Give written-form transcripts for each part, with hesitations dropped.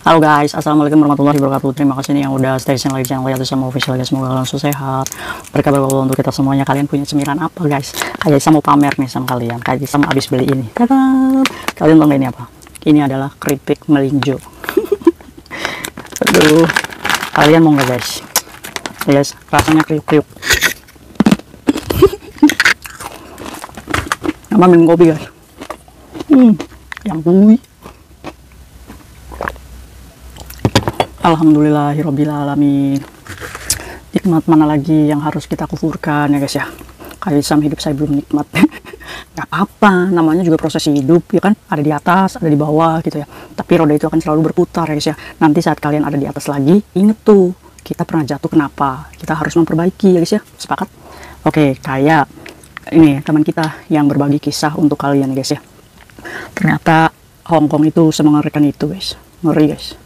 Halo guys, assalamualaikum warahmatullahi wabarakatuh. Terima kasih nih yang udah stay di channel Lihat sama official guys. Semoga kalian sehat. Berkah berkah untuk kita semuanya. Kalian punya cemilan apa guys? Kayak sama pamer nih sama kalian. Kayak sama abis beli ini. Tadam! Kalian tahu ini apa? Ini adalah keripik melinjo. Aduh, kalian mau nggak guys? Guys, rasanya kriuk-kriuk. Sama minum kopi guys. Yang kui. Alhamdulillahirrabbilalamin. Nikmat mana lagi yang harus kita kufurkan ya guys ya. Kayak sama hidup saya belum nikmat. Gak apa-apa, namanya juga proses hidup ya kan. Ada di atas, ada di bawah gitu ya. Tapi roda itu akan selalu berputar ya guys ya. Nanti saat kalian ada di atas lagi, inget tuh, kita pernah jatuh kenapa. Kita harus memperbaiki ya guys ya. Sepakat? Oke, kayak ini teman kita yang berbagi kisah untuk kalian ya guys ya. Ternyata Hongkong itu semengerikan itu guys. Ngeri guys.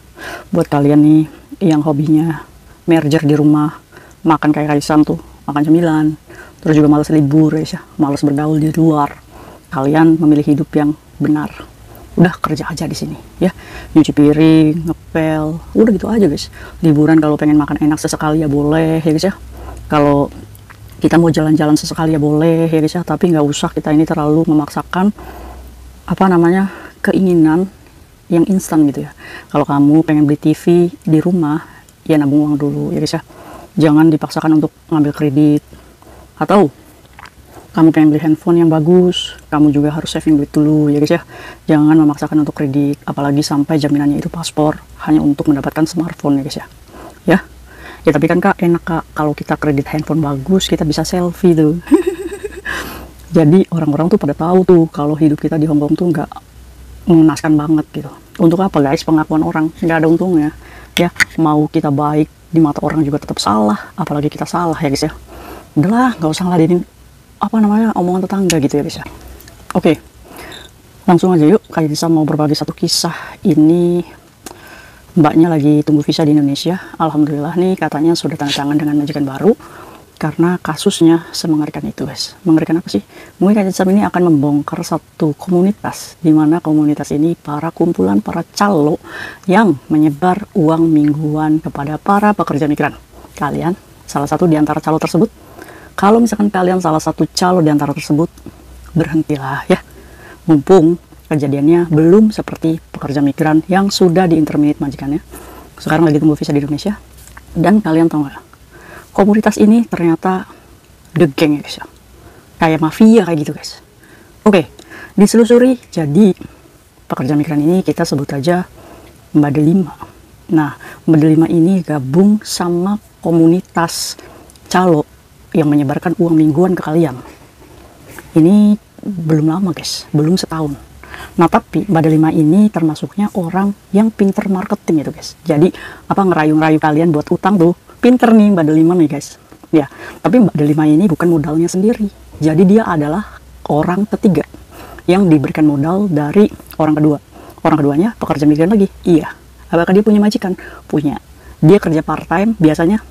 Buat kalian nih yang hobinya merger di rumah, makan kayak Kaisan tuh, makan cemilan, terus juga malas libur ya, malas bergaul di luar, kalian memilih hidup yang benar. Udah kerja aja di sini ya, nyuci piring, ngepel, udah gitu aja guys. Liburan kalau pengen makan enak sesekali ya boleh ya guys ya. Kalau kita mau jalan-jalan sesekali ya boleh ya guys ya, tapi nggak usah kita ini terlalu memaksakan apa namanya keinginan yang instan gitu ya. Kalau kamu pengen beli TV di rumah, ya nabung uang dulu ya guys ya. Jangan dipaksakan untuk ngambil kredit. Atau kamu pengen beli handphone yang bagus, kamu juga harus saving duit dulu ya guys ya. Jangan memaksakan untuk kredit, apalagi sampai jaminannya itu paspor hanya untuk mendapatkan smartphone ya guys ya. Ya tapi kan kak enak kak kalau kita kredit handphone bagus, kita bisa selfie tuh. Jadi orang-orang tuh pada tahu tuh kalau hidup kita di Hongkong tuh nggak mengenaskan banget gitu. Untuk apa guys? Pengakuan orang nggak ada untungnya ya. Mau kita baik di mata orang juga tetap salah, apalagi kita salah ya guys ya. Udahlah, nggak usah ngeladenin apa namanya omongan tetangga gitu ya guys ya. Oke, langsung aja yuk. Kayak bisa mau berbagi satu kisah. Ini mbaknya lagi tunggu visa di Indonesia. Alhamdulillah nih katanya sudah tanda tangan dengan majikan baru. Karena kasusnya semengerikan itu guys. Mengerikan apa sih? Mungkin kajian ini akan membongkar satu komunitas, di mana komunitas ini para kumpulan para calo yang menyebar uang mingguan kepada para pekerja migran. Kalian salah satu di antara calo tersebut? Kalau misalkan kalian salah satu calo di antara tersebut, berhentilah ya. Mumpung kejadiannya belum seperti pekerja migran yang sudah diinterminate majikannya. Sekarang lagi tunggu visa di Indonesia. Dan kalian tahu nggak? Komunitas ini ternyata the gang ya guys ya. Kayak mafia kayak gitu guys. Oke, diselusuri jadi pekerja migran ini kita sebut aja Mbak Delima. Nah, Mbak Delima ini gabung sama komunitas calo yang menyebarkan uang mingguan ke kalian. Ini belum lama guys, belum setahun. Nah tapi Mbak Delima ini termasuknya orang yang pinter marketing itu guys. Jadi apa ngerayu-ngerayu kalian buat utang tuh. Pinter nih Mbak Delima nih guys ya. Tapi Mbak Delima ini bukan modalnya sendiri, jadi dia adalah orang ketiga yang diberikan modal dari orang kedua. Orang keduanya pekerja migran lagi. Iya, apakah dia punya majikan? Punya. Dia kerja part time, biasanya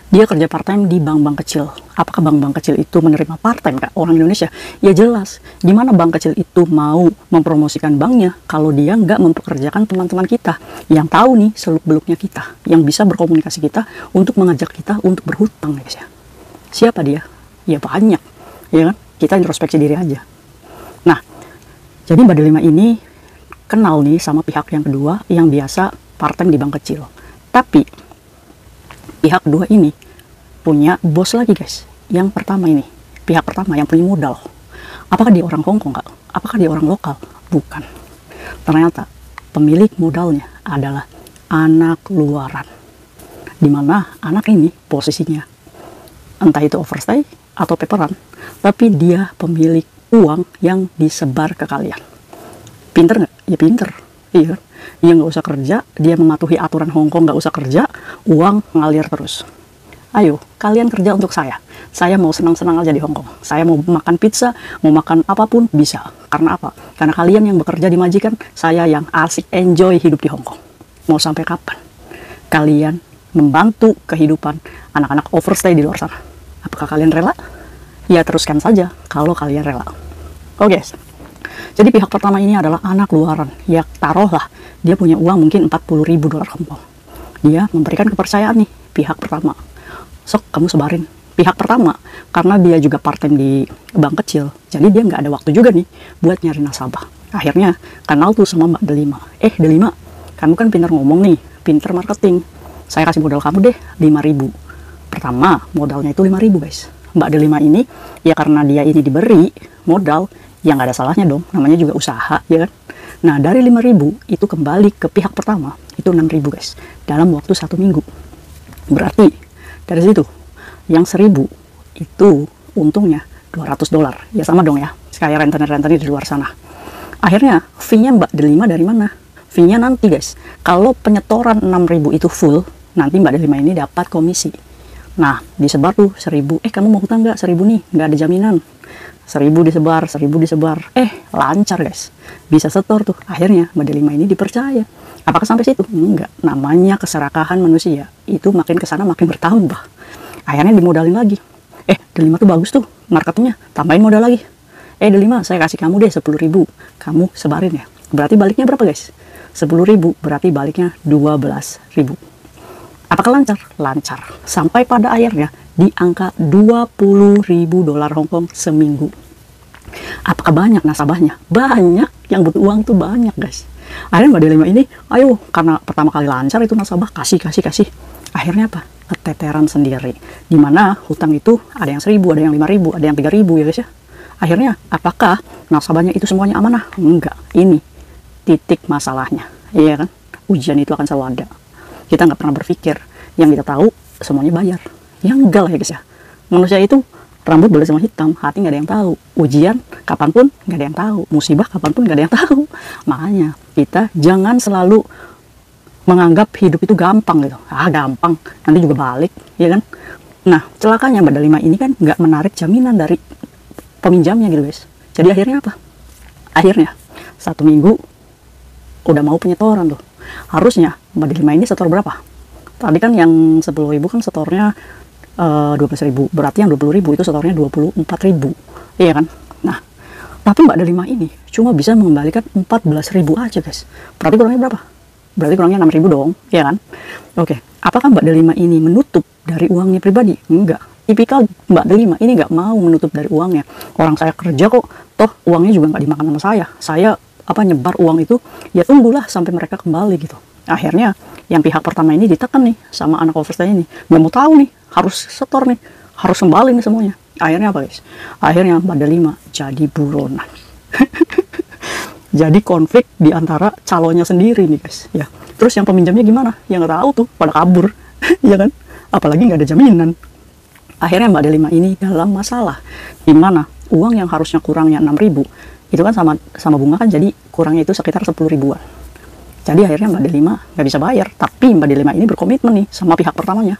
dia kerja part time di bank-bank kecil. Apakah bank-bank kecil itu menerima part time kak orang Indonesia? Ya jelas. Gimana bank kecil itu mau mempromosikan banknya kalau dia nggak mempekerjakan teman-teman kita yang tahu nih seluk-beluknya kita, yang bisa berkomunikasi kita untuk mengajak kita untuk berhutang guys ya. Siapa dia? Ya banyak, ya kan? Kita introspeksi diri aja. Nah, jadi Mbak Delima ini kenal nih sama pihak yang kedua yang biasa part time di bank kecil. Tapi pihak kedua ini punya bos lagi guys. Yang pertama ini, pihak pertama yang punya modal. Apakah dia orang Hongkong kak? Apakah dia orang lokal? Bukan. Ternyata pemilik modalnya adalah anak luaran. Dimana anak ini posisinya entah itu overstay atau paperan, tapi dia pemilik uang yang disebar ke kalian. Pinter nggak? Ya pinter. Iya kan? Dia nggak usah kerja, dia mematuhi aturan Hongkong, nggak usah kerja, uang ngalir terus. Ayo, kalian kerja untuk saya. Saya mau senang-senang aja di Hongkong. Saya mau makan pizza, mau makan apapun, bisa. Karena apa? Karena kalian yang bekerja di majikan, saya yang asik enjoy hidup di Hongkong. Mau sampai kapan? Kalian membantu kehidupan anak-anak overstay di luar sana. Apakah kalian rela? Ya teruskan saja kalau kalian rela. Oke, Jadi pihak pertama ini adalah anak luaran. Ya taruhlah dia punya uang mungkin 40.000 dolar Hongkong. Dia memberikan kepercayaan nih pihak pertama. Sok kamu sebarin. Pihak pertama karena dia juga part-time di bank kecil. Jadi dia nggak ada waktu juga nih buat nyari nasabah. Akhirnya kenal tuh sama Mbak Delima. Delima, kamu kan pintar ngomong nih, pintar marketing. Saya kasih modal kamu deh 5.000. Pertama modalnya itu 5.000 guys. Mbak Delima ini ya karena dia ini diberi modal, ya nggak ada salahnya dong, namanya juga usaha ya kan. Nah dari 5.000 itu kembali ke pihak pertama itu 6.000 guys dalam waktu 1 minggu. Berarti dari situ yang 1.000 itu untungnya 200 dolar, ya sama dong ya kayak rentenir-rentenir di luar sana. Akhirnya fee-nya Mbak Delima dari mana? Fee-nya nanti guys, kalau penyetoran 6.000 itu full, nanti Mbak Delima ini dapat komisi. Nah disebar tuh 1.000, kamu mau hutang nggak 1.000 nih, nggak ada jaminan. 1.000 disebar, 1.000 disebar, lancar guys, bisa setor tuh. Akhirnya Mbak Delima ini dipercaya. Apakah sampai situ? Enggak, namanya keserakahan manusia itu makin kesana makin bertambah. Akhirnya dimodalin lagi. Delima tuh bagus tuh marketingnya, tambahin modal lagi. Delima, saya kasih kamu deh 10.000, kamu sebarin ya. Berarti baliknya berapa guys? 10.000 berarti baliknya 12.000. Apakah lancar? Lancar. Sampai pada akhirnya di angka 20.000 dolar Hongkong seminggu. Apakah banyak nasabahnya? Banyak, yang butuh uang tuh banyak guys. Akhirnya Mbak Delima ini, ayo, karena pertama kali lancar itu nasabah, kasih. Akhirnya apa? Keteteran sendiri. Dimana hutang itu ada yang 1.000, ada yang 5.000, ada yang 3.000 ya guys ya. Akhirnya apakah nasabahnya itu semuanya amanah? Enggak. Ini titik masalahnya. Iya kan? Ujian itu akan selalu ada. Kita nggak pernah berpikir, yang kita tahu semuanya bayar. Ya enggak lah ya guys ya. Manusia itu rambut boleh sama hitam, hati nggak ada yang tahu. Ujian kapanpun nggak ada yang tahu. Musibah kapanpun nggak ada yang tahu. Makanya kita jangan selalu menganggap hidup itu gampang gitu. Gampang, nanti juga balik, ya kan? Nah, celakanya Mbak Delima ini kan nggak menarik jaminan dari peminjamnya gitu guys. Jadi akhirnya apa? Akhirnya 1 minggu udah mau penyetoran tuh. Harusnya Mbak Delima ini setor berapa? Tadi kan yang 10.000 kan setornya 12.000. Berarti yang 20.000 itu setornya 24.000. Iya kan? Nah, tapi Mbak Delima ini cuma bisa mengembalikan 14.000 aja guys. Berarti kurangnya berapa? Berarti kurangnya 6.000 dong, ya kan? Oke, apakah Mbak Delima ini menutup dari uangnya pribadi? Enggak. Tipikal Mbak Delima ini nggak mau menutup dari uangnya. Orang saya kerja kok, toh uangnya juga nggak dimakan sama saya. Saya nyebar uang itu, ya tunggulah sampai mereka kembali gitu. Akhirnya yang pihak pertama ini ditekan nih sama anak overstay ini. Nggak mau tahu nih, harus setor nih, harus kembali nih semuanya. Akhirnya apa guys? Akhirnya Mbak Delima jadi buronan. Jadi konflik di antara calonnya sendiri nih guys ya. Terus yang peminjamnya gimana? Yang nggak tahu tuh pada kabur. Ya kan? Apalagi nggak ada jaminan. Akhirnya Mbak Delima ini dalam masalah, dimana uang yang harusnya kurangnya 6.000 itu kan sama bunga kan, jadi kurangnya itu sekitar 10 ribuan. Jadi akhirnya Mbak Delima nggak bisa bayar. Tapi Mbak Delima ini berkomitmen nih sama pihak pertamanya,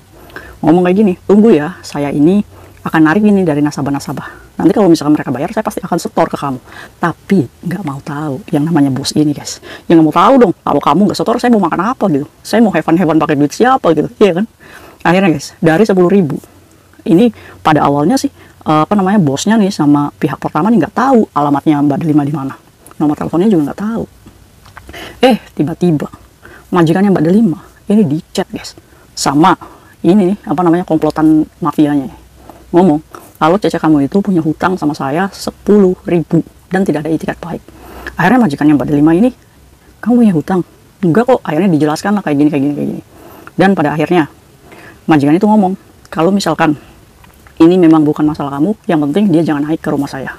ngomong kayak gini, tunggu ya, saya ini akan narik ini dari nasabah-nasabah. Nanti kalau misalkan mereka bayar, saya pasti akan setor ke kamu. Tapi nggak mau tahu yang namanya bos ini guys. Yang nggak mau tahu dong, kalau kamu nggak setor, saya mau makan apa gitu. Saya mau hewan-hewan pakai duit siapa gitu, iya kan? Akhirnya guys, dari 10.000 ini pada awalnya sih bosnya nih sama pihak pertama nih nggak tahu alamatnya Mbak Delima di mana. Nomor teleponnya juga nggak tahu. Tiba-tiba majikannya Mbak Delima ini di chat guys sama ini nih komplotan mafianya. Ngomong, kalau Cece kamu itu punya hutang sama saya 10.000 dan tidak ada itikat baik. Akhirnya majikannya Mbak Delima ini, kamu punya hutang? Enggak kok. Akhirnya dijelaskan lah kayak gini. Dan pada akhirnya majikan itu ngomong, kalau misalkan ini memang bukan masalah kamu, yang penting dia jangan naik ke rumah saya.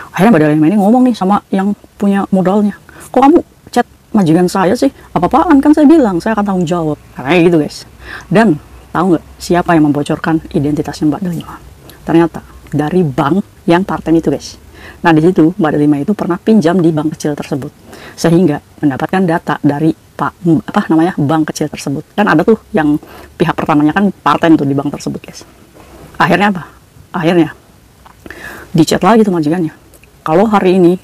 Akhirnya Mbak Delima ini ngomong nih sama yang punya modalnya, kok kamu chat majikan saya sih? Apa-apaan, kan saya bilang saya akan tanggung jawab. Kayak gitu guys. Dan tahu nggak siapa yang membocorkan identitasnya Mbak Delima? Ternyata dari bank yang part-time itu guys. Nah di situ Mbak Delima itu pernah pinjam di bank kecil tersebut, sehingga mendapatkan data dari bank kecil tersebut. Dan ada tuh yang pihak pertamanya kan part-time tuh di bank tersebut guys. Akhirnya apa? Akhirnya dicat lagi tuh majikannya, kalau hari ini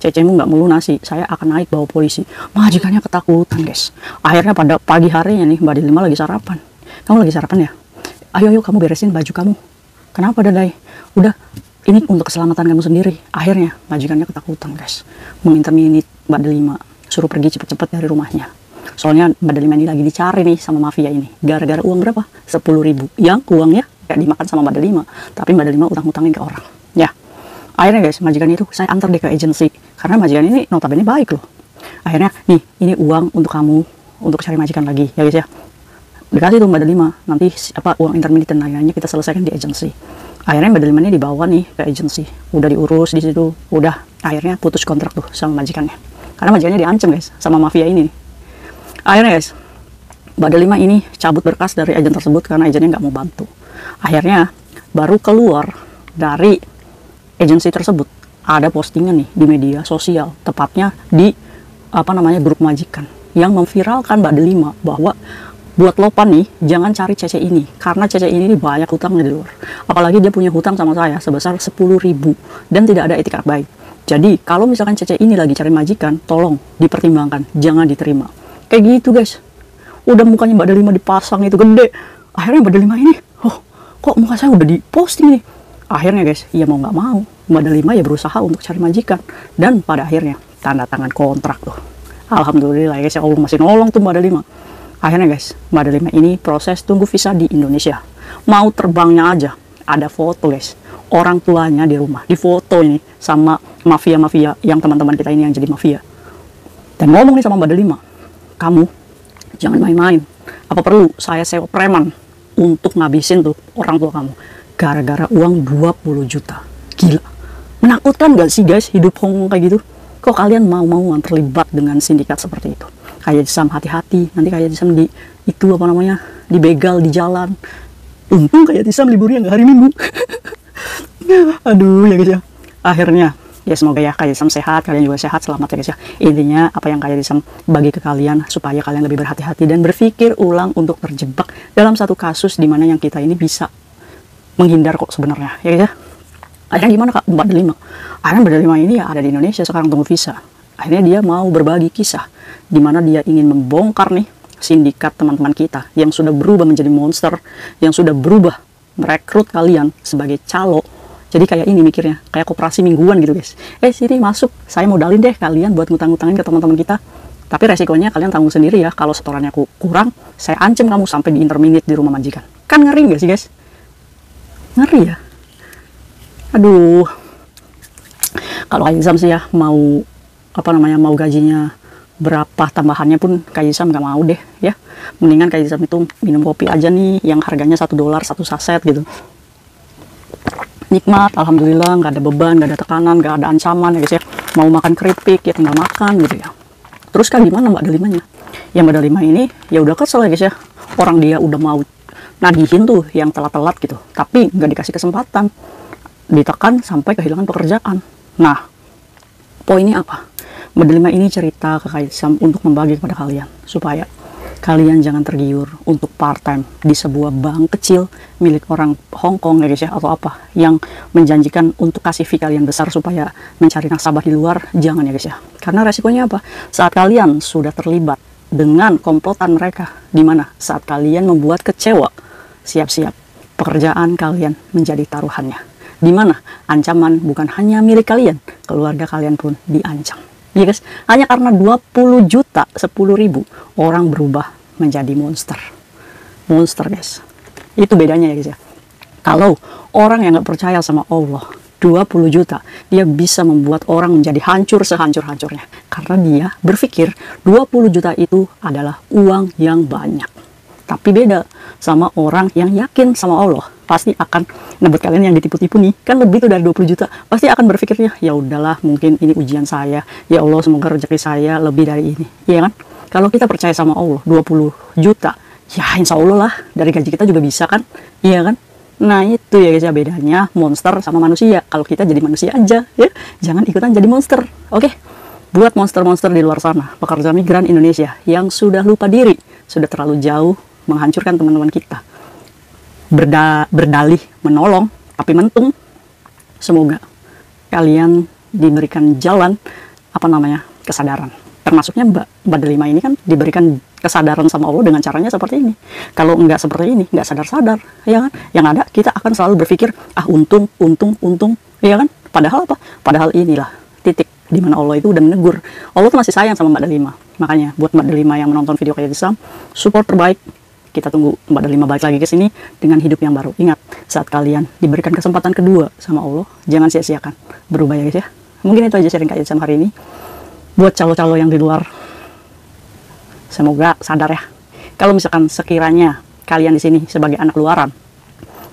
Cecemu nggak melunasi, saya akan naik bawa polisi. Majikannya ketakutan guys. Akhirnya pada pagi harinya nih Mbak Delima lagi sarapan. Kamu lagi sarapan ya? Ayo kamu beresin baju kamu. Kenapa Dadai? Udah ini untuk keselamatan kamu sendiri. Akhirnya majikannya ketakutan guys, menginterminate Mbak Delima, suruh pergi cepet-cepet dari rumahnya. Soalnya Mbak Delima ini lagi dicari nih sama mafia ini, gara-gara uang berapa? 10.000, yang uangnya gak dimakan sama Mbak Delima, tapi Mbak Delima utang-utangin ke orang. Ya, akhirnya guys, majikan itu saya antar deh ke agensi, karena majikan ini notabene baik loh. Akhirnya nih, ini uang untuk kamu, untuk cari majikan lagi ya guys ya. Dikasih tuh Mbak Delima, nanti uang intermediate dan lain-lainnya kita selesaikan di agensi. Akhirnya Mbak Delima ini dibawa nih ke agensi, udah diurus di situ, udah akhirnya putus kontrak tuh sama majikannya, karena majikannya diancam guys sama mafia ini. Akhirnya guys, Mbak Delima ini cabut berkas dari agen tersebut karena agennya nggak mau bantu. Akhirnya baru keluar dari agensi tersebut ada postingan nih di media sosial, tepatnya di grup majikan yang memviralkan Mbak Delima bahwa buat Lopan nih, jangan cari Cece ini, karena Cece ini banyak hutangnya di luar. Apalagi dia punya hutang sama saya sebesar 10.000 dan tidak ada etikat baik. Jadi, kalau misalkan Cece ini lagi cari majikan, tolong dipertimbangkan, jangan diterima. Kayak gitu guys. Udah mukanya Mbak Delima dipasang itu gede. Akhirnya Mbak Delima ini, kok muka saya udah diposting nih? Akhirnya guys, ya mau nggak mau, Mbak Delima ya berusaha untuk cari majikan. Dan pada akhirnya, tanda tangan kontrak tuh. Alhamdulillah guys, ya Allah masih nolong tuh Mbak Delima. Akhirnya guys, Mbak Delima ini proses tunggu visa di Indonesia. Mau terbangnya aja, ada foto guys. Orang tuanya di rumah, di foto ini sama mafia-mafia yang teman-teman kita ini yang jadi mafia. Dan ngomong nih sama Mbak Delima, kamu jangan main-main. Apa perlu saya sewa preman untuk ngabisin tuh orang tua kamu? Gara-gara uang 20 juta. Gila. Menakutkan gak sih guys hidup Hongkong kayak gitu? Kok kalian mau terlibat dengan sindikat seperti itu? Kayak Sam, hati-hati, nanti kayak Sam dibegal di jalan. Untung kayak Sam liburnya nggak hari Minggu. Aduh ya guys ya. Akhirnya ya semoga ya kayak Sam sehat, kalian juga sehat, selamat ya guys ya. Intinya apa yang kayak Sam bagi ke kalian supaya kalian lebih berhati-hati dan berpikir ulang untuk terjebak dalam satu kasus di mana yang kita ini bisa menghindar kok sebenarnya ya guys ya. Akhirnya gimana Kak Mbak Delima? Akhirnya Mbak Delima ini ya ada di Indonesia sekarang tunggu visa. Akhirnya dia mau berbagi kisah di mana dia ingin membongkar nih sindikat teman-teman kita yang sudah berubah menjadi monster, yang sudah berubah merekrut kalian sebagai calo. Jadi kayak ini mikirnya, kayak koperasi mingguan gitu guys. Sini masuk, saya modalin deh kalian buat ngutang-ngutangin ke teman-teman kita. Tapi resikonya kalian tanggung sendiri ya, kalau setorannya kurang, saya ancam kamu sampai di interminate di rumah majikan. Kan ngeri gak sih guys? Ngeri ya? Aduh. Kalau kayak Sam sih ya mau mau gajinya berapa tambahannya pun kayak Sam nggak mau deh ya. Mendingan kayak Sam itu minum kopi aja nih yang harganya $1 satu saset gitu. Nikmat, alhamdulillah, nggak ada beban, nggak ada tekanan, nggak ada ancaman ya guys ya. Mau makan keripik ya tinggal makan gitu ya. Terus kan gimana Mbak Delimanya? Ya Mbak Delima ini ya udah kesel ya guys ya. Orang dia udah mau nagihin tuh yang telat-telat gitu, tapi nggak dikasih kesempatan, ditekan sampai kehilangan pekerjaan. Nah, poinnya apa? Mbak Delima ini cerita ke Kak Sam untuk membagi kepada kalian supaya kalian jangan tergiur untuk part time di sebuah bank kecil milik orang Hongkong ya guys ya, atau apa yang menjanjikan untuk kasih fee kalian besar supaya mencari nasabah di luar. Jangan ya guys ya, karena resikonya apa? Saat kalian sudah terlibat dengan komplotan mereka, dimana saat kalian membuat kecewa, siap-siap pekerjaan kalian menjadi taruhannya, dimana ancaman bukan hanya milik kalian, keluarga kalian pun diancam. Ya guys, hanya karena 20 juta 10.000 orang berubah menjadi monster guys. Itu bedanya ya guys ya. Kalau orang yang nggak percaya sama Allah, 20 juta dia bisa membuat orang menjadi hancur sehancur-hancurnya, karena dia berpikir 20 juta itu adalah uang yang banyak. Tapi beda sama orang yang yakin sama Allah, pasti akan buat kalian yang ditipu-tipu nih, kan lebih tuh dari 20 juta, pasti akan berpikirnya, ya udahlah mungkin ini ujian saya, ya Allah semoga rezeki saya lebih dari ini, iya kan? Kalau kita percaya sama Allah, 20 juta, ya insya Allah lah, dari gaji kita juga bisa kan, iya kan? Nah itu ya guys ya bedanya monster sama manusia. Kalau kita jadi manusia aja ya, jangan ikutan jadi monster, oke? Buat monster-monster di luar sana, pekerja migran Indonesia yang sudah lupa diri, sudah terlalu jauh menghancurkan teman-teman kita, berdalih menolong tapi mentung. Semoga kalian diberikan jalan kesadaran. Termasuknya Mbak Delima ini kan diberikan kesadaran sama Allah dengan caranya seperti ini. Kalau nggak seperti ini, nggak sadar-sadar ya kan, yang ada kita akan selalu berpikir untung Iya kan? Padahal apa? Padahal inilah titik di mana Allah itu udah menegur. Allah tuh masih sayang sama Mbak Delima. Makanya buat Mbak Delima yang menonton video kayak Islam, support terbaik. Kita tunggu Mbak Delima balik lagi ke sini dengan hidup yang baru. Ingat, saat kalian diberikan kesempatan kedua sama Allah, jangan sia-siakan. Berubah ya guys ya. Mungkin itu aja sharing Kak Islam hari ini. Buat calo-calo yang di luar, semoga sadar ya. Kalau misalkan sekiranya kalian di sini sebagai anak luaran,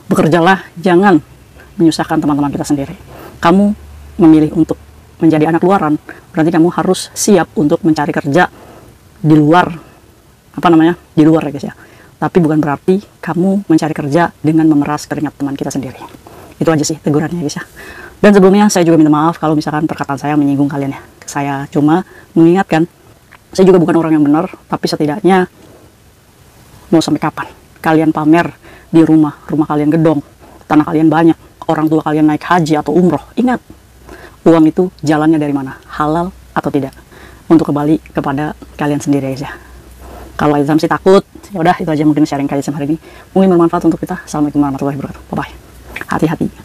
bekerjalah, jangan menyusahkan teman-teman kita sendiri. Kamu memilih untuk menjadi anak luaran, berarti kamu harus siap untuk mencari kerja di luar, di luar ya guys ya. Tapi bukan berarti kamu mencari kerja dengan memeras keringat teman kita sendiri. Itu aja sih tegurannya guys ya. Dan sebelumnya saya juga minta maaf kalau misalkan perkataan saya menyinggung kalian ya. Saya cuma mengingatkan, saya juga bukan orang yang benar, tapi setidaknya mau sampai kapan kalian pamer di rumah kalian gedong, tanah kalian banyak, orang tua kalian naik haji atau umroh. Ingat, uang itu jalannya dari mana, halal atau tidak, untuk kembali kepada kalian sendiri guys ya. Kalau Islam sih takut, ya udah itu aja mungkin sharing kalian hari ini. Mungkin bermanfaat untuk kita. Assalamualaikum warahmatullahi wabarakatuh. Bye bye. Hati-hati.